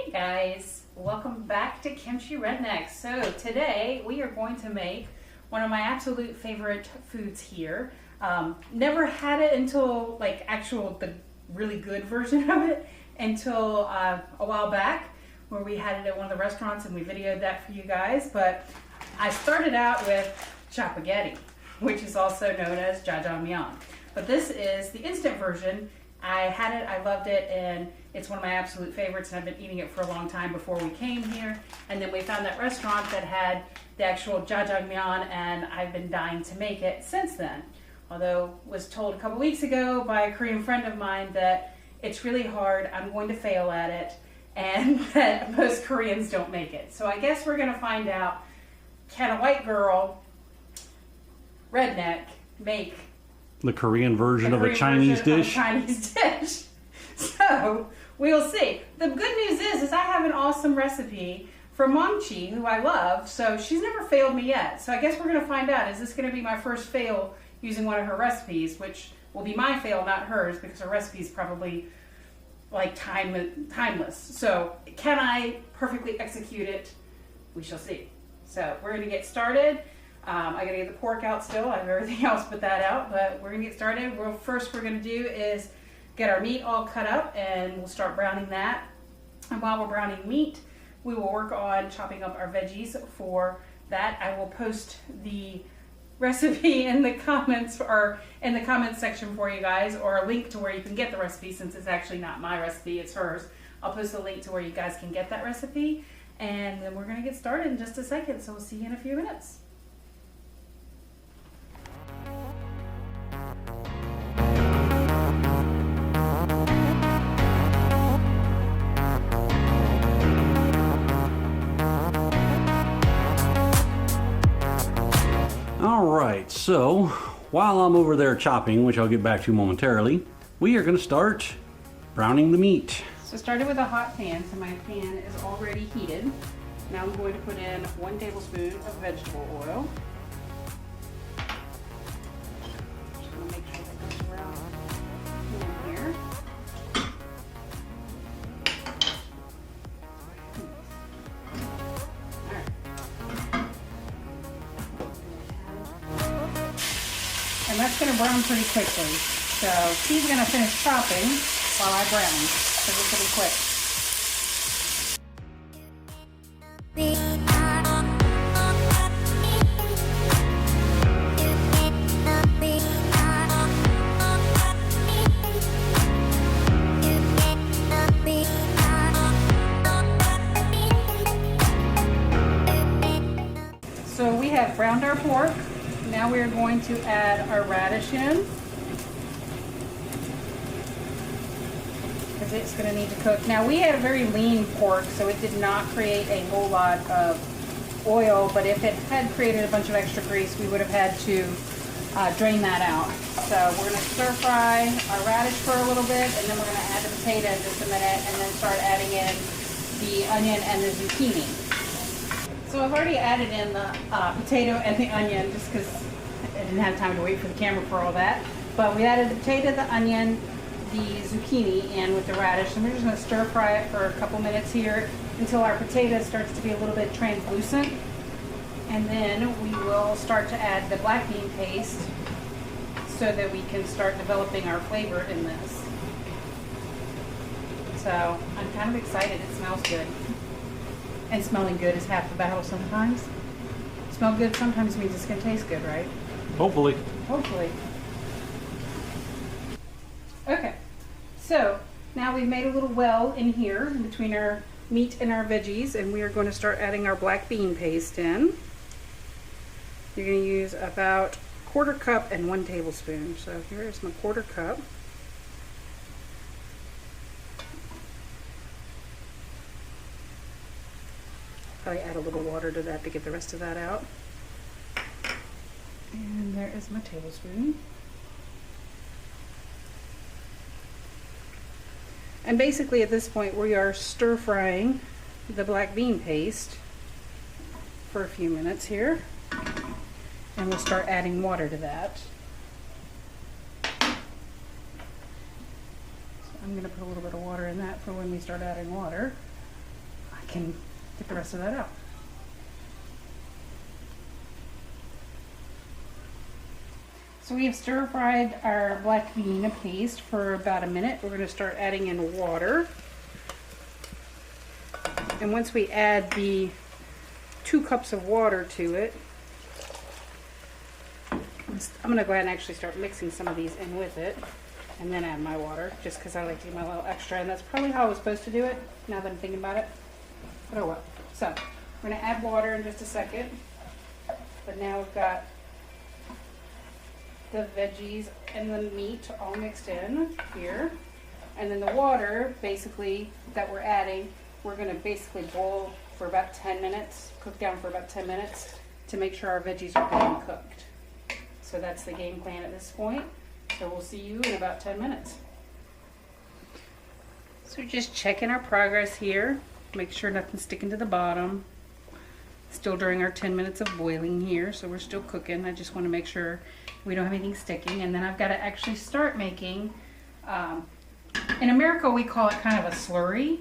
Hey guys, welcome back to Kimchirednecks. So today we are going to make one of my absolute favorite foods here. Never had it until the really good version of it until a while back where we had it at one of the restaurants and we videoed that for you guys. But I started out with spaghetti, which is also known as Jajangmyeon. But this is the instant version. I had it, I loved it, and it's one of my absolute favorites, and I've been eating it for a long time before we came here. And then we found that restaurant that had the actual Jajangmyeon, and I've been dying to make it since then. Although was told a couple weeks ago by a Korean friend of mine that it's really hard, I'm going to fail at it, and that most Koreans don't make it. So I guess we're gonna find out, can a white girl, redneck, make the Korean version of a Chinese dish? So we'll see. The good news is I have an awesome recipe from Momchi, who I love. So she's never failed me yet. So I guess we're going to find out. Is this going to be my first fail using one of her recipes, which will be my fail, not hers, because her recipe is probably like timeless. So can I perfectly execute it? We shall see. So we're going to get started. I gotta get the pork out still. I have everything else but that out, but we're gonna get started. First we're gonna do is get our meat all cut up, and we'll start browning that. And while we're browning meat, we will work on chopping up our veggies. For that, I will post the recipe in the comments or in the comments section for you guys, or a link to where you can get the recipe, since it's actually not my recipe, it's hers. I'll post a link to where you guys can get that recipe, and then we're gonna get started in just a second. So we'll see you in a few minutes. Alright, so while I'm over there chopping, which I'll get back to momentarily, we are going to start browning the meat. So started with a hot pan, so my pan is already heated. Now I'm going to put in 1 tablespoon of vegetable oil. Just going to make sure that goes around in here. And that's going to brown pretty quickly. So she's going to finish chopping while I brown, so this will be quick. So we have browned our pork. Now we are going to add our radish in, because it's going to need to cook. Now we had a very lean pork, so it did not create a whole lot of oil, but if it had created a bunch of extra grease, we would have had to drain that out. So we're going to stir fry our radish for a little bit, and then we're going to add the potato in just a minute, and then start adding in the onion and the zucchini. So I've already added in the potato and the onion, just because I didn't have time to wait for the camera for all that. But we added the potato, the onion, the zucchini in with the radish, and we're just going to stir fry it for a couple minutes here until our potato starts to be a little bit translucent. And then we will start to add the black bean paste so that we can start developing our flavor in this. So I'm kind of excited. It smells good. And smelling good is half the battle sometimes. Smell good sometimes means it's going to taste good, right? Hopefully. Hopefully. Okay, so now we've made a little well in here in between our meat and our veggies, and we are going to start adding our black bean paste in. You're going to use about 1/4 cup and 1 tablespoon. So here is my 1/4 cup. Probably add a little water to that to get the rest of that out. And there is my tablespoon. And basically at this point we are stir frying the black bean paste for a few minutes here. And we'll start adding water to that. I'm going to put a little bit of water in that for when we start adding water. can get the rest of that out. So we have stir-fried our black bean paste for about a minute. We're going to start adding in water. And once we add the 2 cups of water to it, I'm going to go ahead and actually start mixing some of these in with it and then add my water, just because I like to get my little extra, and that's probably how I was supposed to do it now that I'm thinking about it. But oh well. So we're going to add water in just a second, but now we've got the veggies and the meat all mixed in here, and then the water basically that we're adding, we're going to basically boil for about 10 minutes, cook down for about 10 minutes to make sure our veggies are getting cooked. So that's the game plan at this point. So we'll see you in about 10 minutes. So just checking our progress here, make sure nothing's sticking to the bottom. Still during our 10 minutes of boiling here, so we're still cooking. I just want to make sure we don't have anything sticking. And then I've got to actually start making, in America we call it kind of a slurry.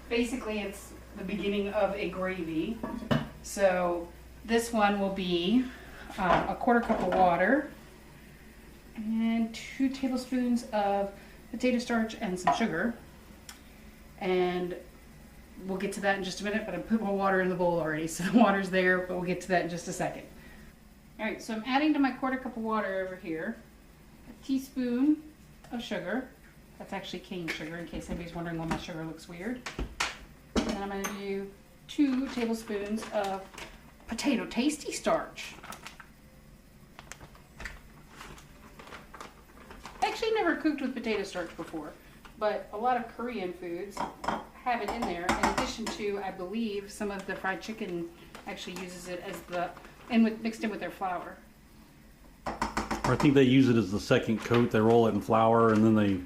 Basically it's the beginning of a gravy. So this one will be a 1/4 cup of water and 2 tablespoons of potato starch and some sugar. And we'll get to that in just a minute, but I put my water in the bowl already, so the water's there, but we'll get to that in just a second. Alright, so I'm adding to my 1/4 cup of water over here a teaspoon of sugar. That's actually cane sugar, in case anybody's wondering why my sugar looks weird. And then I'm going to do 2 tablespoons of potato tasty starch. I actually never cooked with potato starch before, but a lot of Korean foods have it in there, in addition to, I believe, some of the fried chicken actually uses it as the, mixed in with their flour. I think they use it as the second coat. They roll it in flour and then they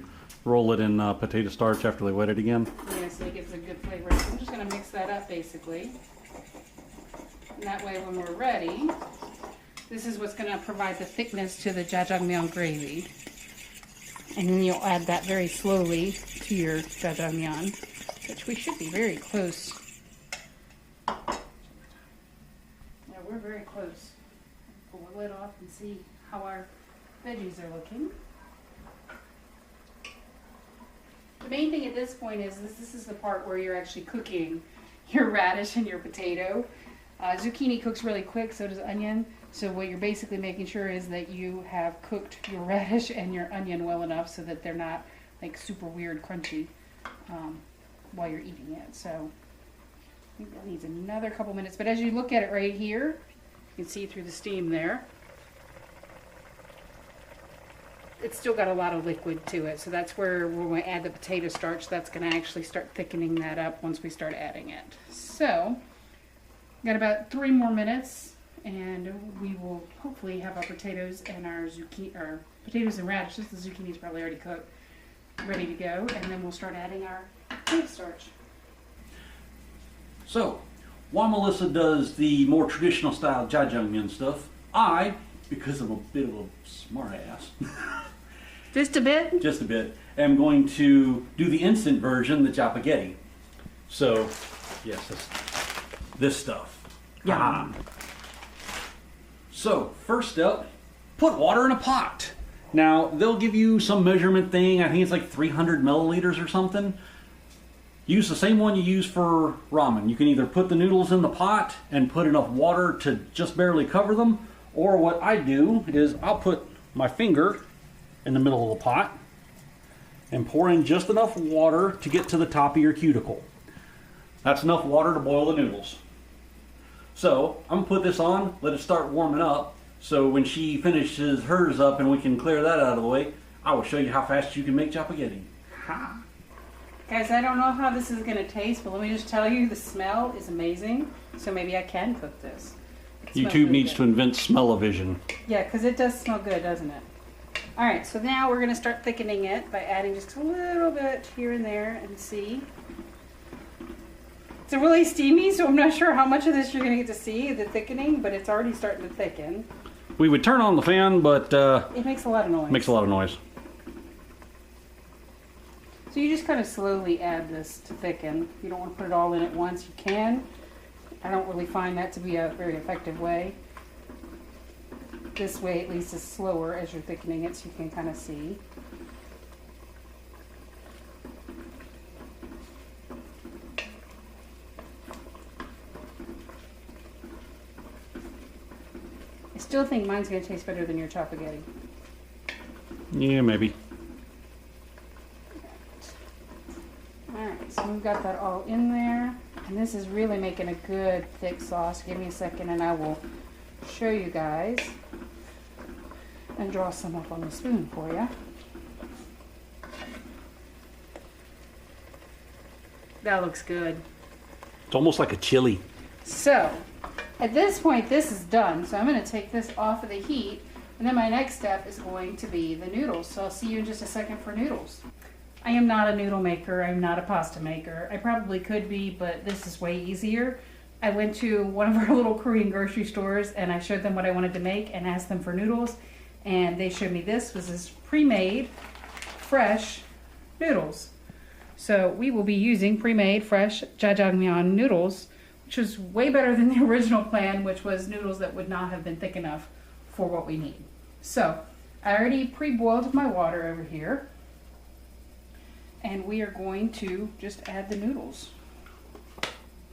roll it in potato starch after they wet it again. Yeah, so it gives a good flavor. So I'm just going to mix that up basically. And that way when we're ready, this is what's going to provide the thickness to the jajangmyeon gravy. And then you'll add that very slowly to your jajangmyeon, which we should be very close. Yeah, we're very close. Pull the lid off and see how our veggies are looking. The main thing at this point is this is the part where you're actually cooking your radish and your potato. Zucchini cooks really quick, so does onion. So what you're basically making sure is that you have cooked your radish and your onion well enough so that they're not like super weird crunchy while you're eating it. So I think that needs another couple minutes. But as you look at it right here, you can see through the steam there, it's still got a lot of liquid to it. So that's where we're going to add the potato starch. That's going to actually start thickening that up once we start adding it. So got about 3 more minutes, and we will hopefully have our potatoes and our zucchini, or potatoes and radishes. The zucchini is probably already cooked, ready to go, and then we'll start adding our potato starch. So, while Melissa does the more traditional style jajangmyeon stuff, I, because I'm a bit of a smart ass, Just a bit? just a bit, am going to do the instant version, the japaghetti. So, yes, this stuff. Yeah. Ah. So, first step, put water in a pot. Now, they'll give you some measurement thing. I think it's like 300 milliliters or something. Use the same one you use for ramen. You can either put the noodles in the pot and put enough water to just barely cover them, or what I do is I'll put my finger in the middle of the pot and pour in just enough water to get to the top of your cuticle. That's enough water to boil the noodles. So I'm gonna put this on, let it start warming up, so when she finishes hers up and we can clear that out of the way, I will show you how fast you can make japaghetti. Ha. Guys, I don't know how this is going to taste, but let me just tell you, the smell is amazing. So maybe I can cook this. YouTube needs to invent smell-o-vision. Yeah, because it does smell good, doesn't it? All right, so now we're going to start thickening it by adding just a little bit here and there and see. It's really steamy, so I'm not sure how much of this you're going to get to see, the thickening, but it's already starting to thicken. We would turn on the fan, but it makes a lot of noise. makes a lot of noise. So you just kind of slowly add this to thicken. If you don't want to put it all in at once, you can. I don't really find that to be a very effective way. This way at least is slower as you're thickening it, so you can kind of see. I still think mine's going to taste better than your chopaghetti. Yeah, maybe. Alright, so we've got that all in there. And this is really making a good thick sauce. Give me a second and I will show you guys. And draw some up on the spoon for you. That looks good. It's almost like a chili. So, at this point, this is done. So I'm going to take this off of the heat. And then my next step is going to be the noodles. So I'll see you in just a second for noodles. I am not a noodle maker. I'm not a pasta maker. I probably could be, but this is way easier. I went to one of our little Korean grocery stores and I showed them what I wanted to make and asked them for noodles. And they showed me this was this pre-made, fresh noodles. So we will be using pre-made, fresh Jajangmyeon noodles, which was way better than the original plan, which was noodles that would not have been thick enough for what we need. So I already pre-boiled my water over here. And we are going to just add the noodles.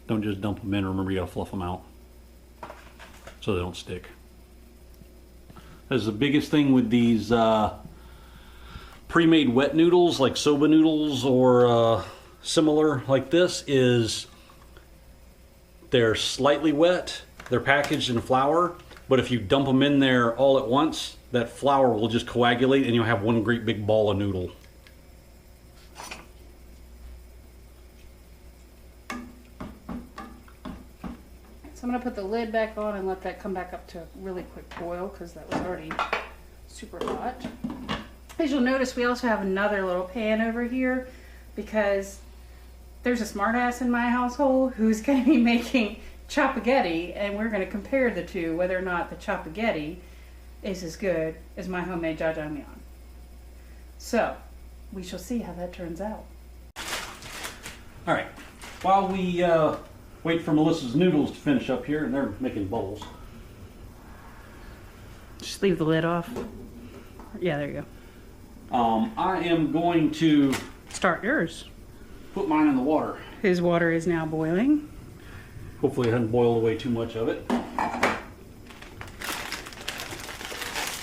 Don't just dump them in. Remember, you gotta fluff them out so they don't stick. That's the biggest thing with these pre-made wet noodles, like soba noodles or similar like this, is they're slightly wet. They're packaged in flour, but if you dump them in there all at once, that flour will just coagulate and you'll have one great big ball of noodle. So I'm going to put the lid back on and let that come back up to a really quick boil because that was already super hot. As you'll notice, we also have another little pan over here because there's a smartass in my household who's going to be making chopaghetti, and we're going to compare the two, whether or not the chopaghetti is as good as my homemade jajangmyeon. So we shall see how that turns out. All right, while we wait for Melissa's noodles to finish up here, and they're making bubbles. Just leave the lid off. Yeah, there you go. I am going to Start yours. put mine in the water. His water is now boiling. Hopefully it hasn't boiled away too much of it.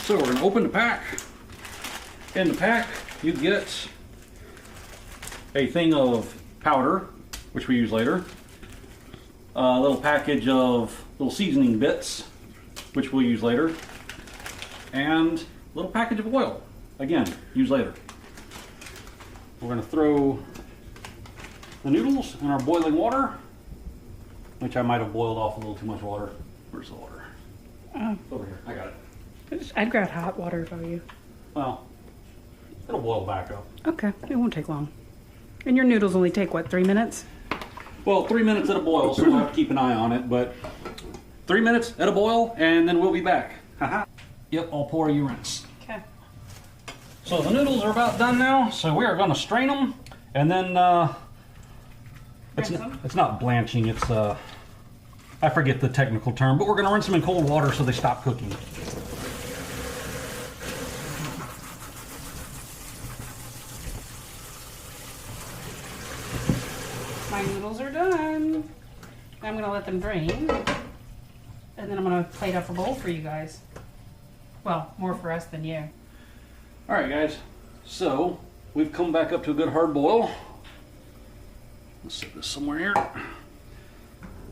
So we're going to open the pack. In the pack you get a thing of powder, which we use later. A little package of little seasoning bits, which we'll use later. And a little package of oil, again, use later. We're going to throw the noodles in our boiling water, which I might have boiled off a little too much water. Where's the water? It's over here. I got it. I'd grab hot water if I were you. Well, it'll boil back up. Okay, it won't take long. And your noodles only take, what, 3 minutes? Well, 3 minutes at a boil, so we'll have to keep an eye on it, but 3 minutes at a boil, and then we'll be back. Haha. Yep, I'll pour you rinse. Okay. So the noodles are about done now, so we are going to strain them, and then it's not blanching, it's I forget the technical term, but we're going to rinse them in cold water so they stop cooking. My noodles are done. I'm going to let them drain. And then I'm going to plate up a bowl for you guys. Well, more for us than you. Alright guys, so we've come back up to a good hard boil. Let's set this somewhere here.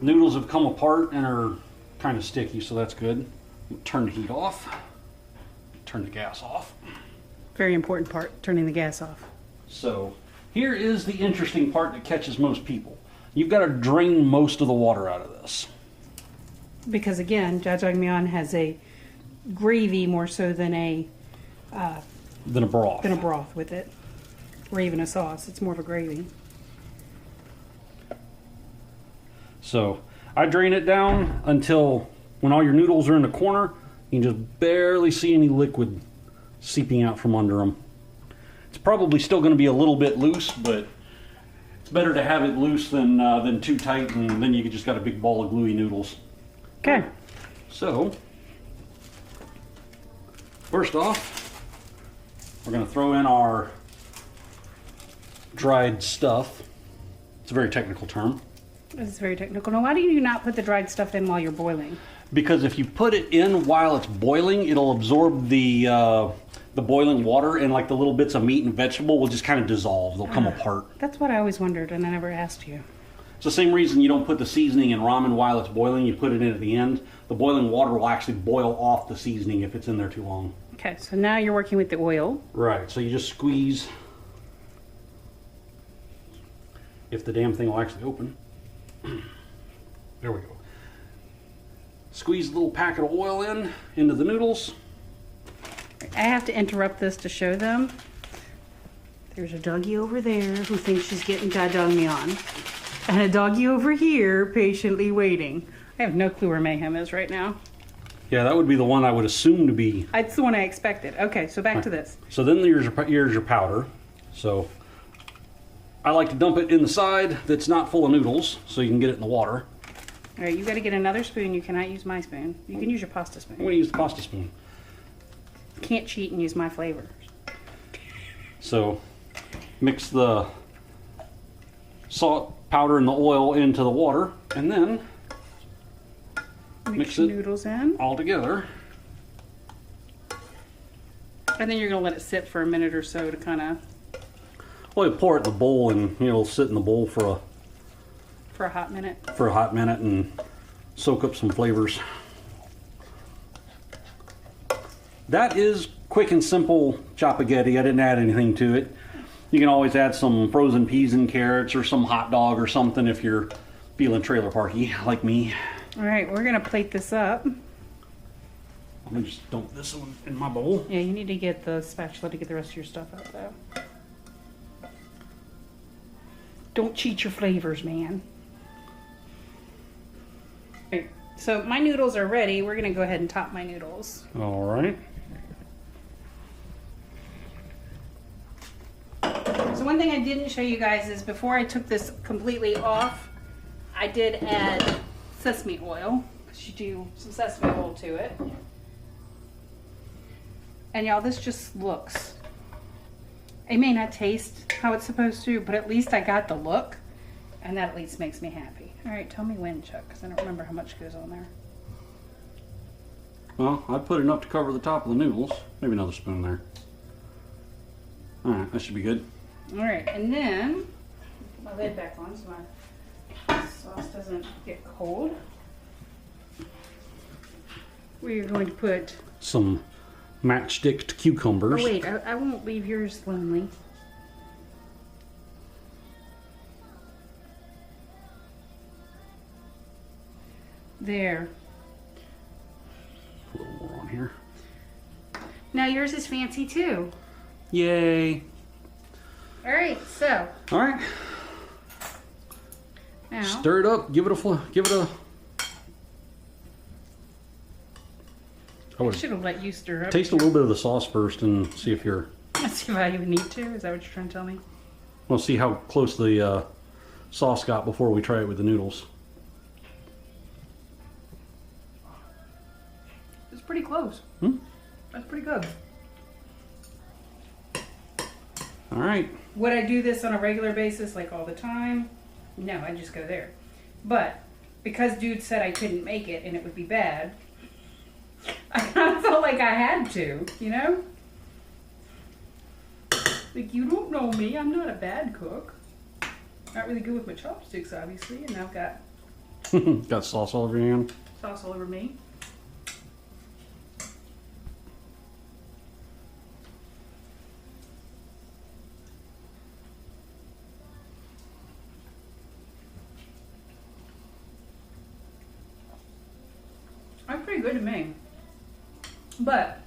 Noodles have come apart and are kind of sticky, so that's good. Turn the heat off. Turn the gas off. Very important part, turning the gas off. So here is the interesting part that catches most people. You've got to drain most of the water out of this. Because again, jajangmyeon has a gravy more so than a broth. Than a broth with it. Or even a sauce. It's more of a gravy. So I drain it down until when all your noodles are in the corner, you can just barely see any liquid seeping out from under them. It's probably still going to be a little bit loose, but it's better to have it loose than too tight, and then you just got a big ball of gluey noodles. Okay. So, first off, we're going to throw in our dried stuff. It's a very technical term. This is very technical. Now, why do you not put the dried stuff in while you're boiling? Because if you put it in while it's boiling, it'll absorb the boiling water, and like the little bits of meat and vegetable will just kind of dissolve. They'll come apart. That's what I always wondered, and I never asked you. It's the same reason you don't put the seasoning in ramen while it's boiling. You put it in at the end. The boiling water will actually boil off the seasoning if it's in there too long. Okay, so now you're working with the oil. Right, so you just squeeze. If the damn thing will actually open. There we go. Squeeze a little packet of oil into the noodles. I have to interrupt this to show them. There's a doggy over there who thinks she's getting jajangmyeon. And a doggy over here patiently waiting. I have no clue where Mayhem is right now. Yeah, that would be the one I would assume to be. That's the one I expected. Okay, so back to this. So then here's your powder. So I like to dump it in the side that's not full of noodles so you can get it in the water. All right, you got to get another spoon. You cannot use my spoon. You can use your pasta spoon. I'm going to use the pasta spoon. Can't cheat and use my flavors. So mix the salt, powder, and the oil into the water, and then mix it noodles in all together. And then you're going to let it sit for a minute or so to kind of... Well, you pour it in the bowl, and it'll sit in the bowl for a hot minute. For a hot minute and soak up some flavors. That is quick and simple chopaghetti. I didn't add anything to it. You can always add some frozen peas and carrots or some hot dog or something if you're feeling trailer parky like me. All right, we're gonna plate this up. I'm gonna just dump this one in my bowl. Yeah, you need to get the spatula to get the rest of your stuff out though. Don't cheat your flavors, man. Right, so my noodles are ready. We're gonna go ahead and top my noodles. All right. So one thing I didn't show you guys is before I took this completely off, I did add sesame oil. You do some sesame oil to it. And y'all, this just looks. It may not taste how it's supposed to, but at least I got the look. And that at least makes me happy. All right, tell me when, Chuck, because I don't remember how much goes on there. Well, I'd put enough to cover the top of the noodles. Maybe another spoon there. All right, that should be good. All right, and then put my lid back on so my sauce doesn't get cold. We're going to put some matchstick cucumbers. Oh wait, I won't leave yours lonely. There. A little more on here. Now yours is fancy too. Yay. All right, so. All right. Now. Stir it up. Give it a. I should have let you stir up. Taste a little bit of the sauce first and see if you're. See if I even need to. Is that what you're trying to tell me? We'll see how close the sauce got before we try it with the noodles. It's pretty close. That's pretty good. All right. Would I do this on a regular basis, like all the time? No, I just go there. But because dude said I couldn't make it and it would be bad, I kind of felt like I had to, you know? Like, you don't know me. I'm not a bad cook. Not really good with my chopsticks, obviously, and I've got got sauce all over your hand. Sauce all over me. That's pretty good to me. But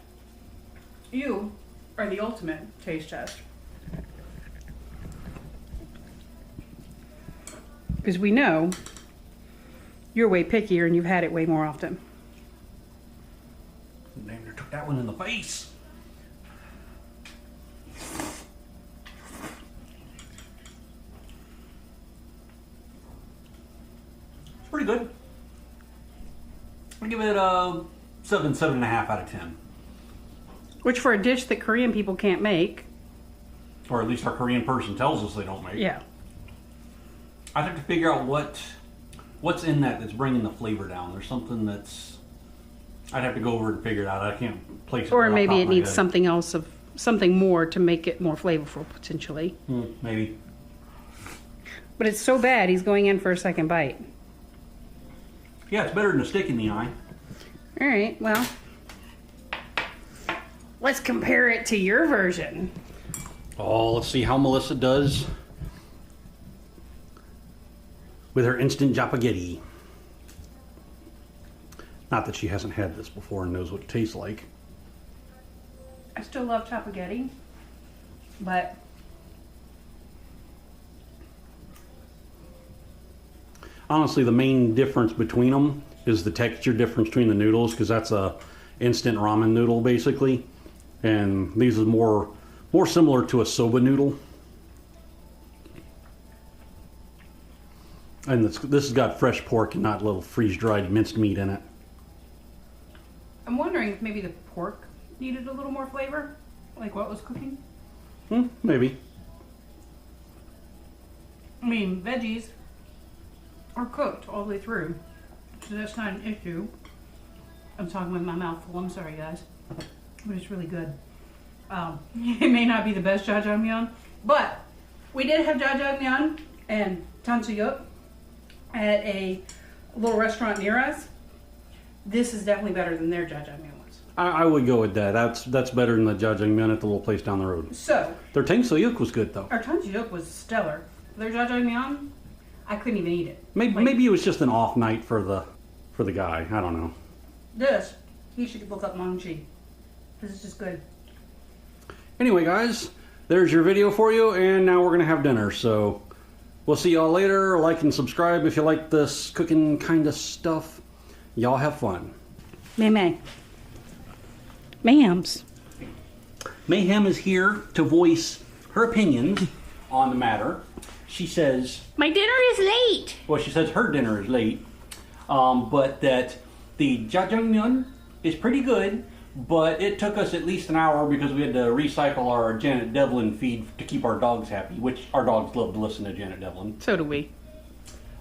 you are the ultimate taste test. Because we know you're way pickier and you've had it way more often. Damn, I took that one in the face. pretty good. I give it a 7.5 out of 10. Which for a dish that Korean people can't make. Or at least our Korean person tells us they don't make. Yeah. I'd have to figure out what's in that that's bringing the flavor down. There's something that's... I'd have to go over and figure it out. I can't place it. Or right off the maybe top it of my needs head. something else something more to make it more flavorful potentially. Maybe. But it's so bad he's going in for a second bite. Yeah, it's better than a stick in the eye. All right, well, let's compare it to your version. Oh, let's see how Melissa does with her instant Japaghetti. Not that she hasn't had this before and knows what it tastes like. I still love Japaghetti, but Honestly, the main difference between them is the texture difference between the noodles, because that's a instant ramen noodle basically, and these are more similar to a soba noodle. And this has got fresh pork and not little freeze-dried minced meat in it. I'm wondering if maybe the pork needed a little more flavor, like what was cooking. Maybe. I mean, veggies are cooked all the way through, so that's not an issue. I'm talking with my mouth full, I'm sorry guys, but it's really good. It may not be the best jajangmyeon, but we did have jajangmyeon and tonsuyeok at a little restaurant near us. This is definitely better than their jajangmyeon was. I would go with that. That's better than the Jajangmyeon at the little place down the road. So, Their tonsuyeok was good though. our tonsuyeok was stellar. Their jajangmyeon, I couldn't even eat it. Maybe it was just an off night for the guy. I don't know. This, he should look up Mongchi. This is just good. Anyway, guys, there's your video for you, and now we're gonna have dinner. So we'll see y'all later. Like and subscribe if you like this cooking kind of stuff. Y'all have fun. May. Ma'ams. Mayhem is here to voice her opinions on the matter. She says, My dinner is late. well, she says her dinner is late, but that the jajangmyeon is pretty good, but it took us at least an hour because we had to recycle our Janet Devlin feed to keep our dogs happy, which our dogs love to listen to Janet Devlin. So do we.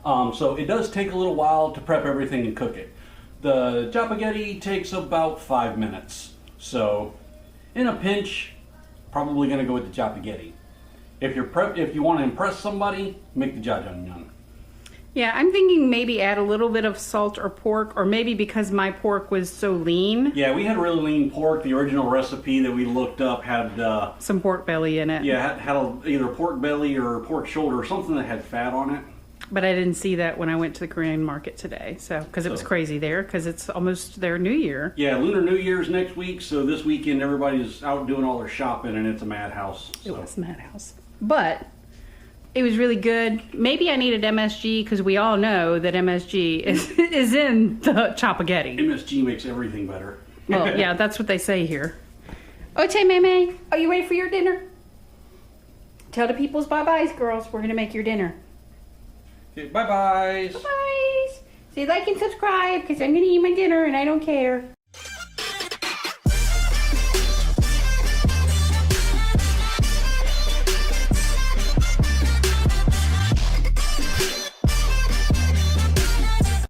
So it does take a little while to prep everything and cook it. The Japaghetti takes about 5 minutes. So in a pinch, probably going to go with the Japaghetti. If you want to impress somebody, make the jajangmyeon. Yeah, I'm thinking maybe add a little bit of salt or pork, or maybe because my pork was so lean, Yeah, we had really lean pork. The original recipe that we looked up had some pork belly in it. had either pork belly or pork shoulder or something that had fat on it. But I didn't see that when I went to the Korean market today, so because it was crazy there, because it's almost their New Year. Yeah, Lunar New Year's next week, so this weekend everybody's out doing all their shopping and it's a madhouse. It was madhouse, but it was really good. Maybe I needed MSG because we all know that MSG is in the Japaghetti. MSG makes everything better. Well, yeah, that's what they say here. Oche Meme, are you ready for your dinner? Tell the peoples bye-byes, girls. We're gonna make your dinner. Okay, bye-byes. Bye-byes. Say like and subscribe because I'm gonna eat my dinner and I don't care.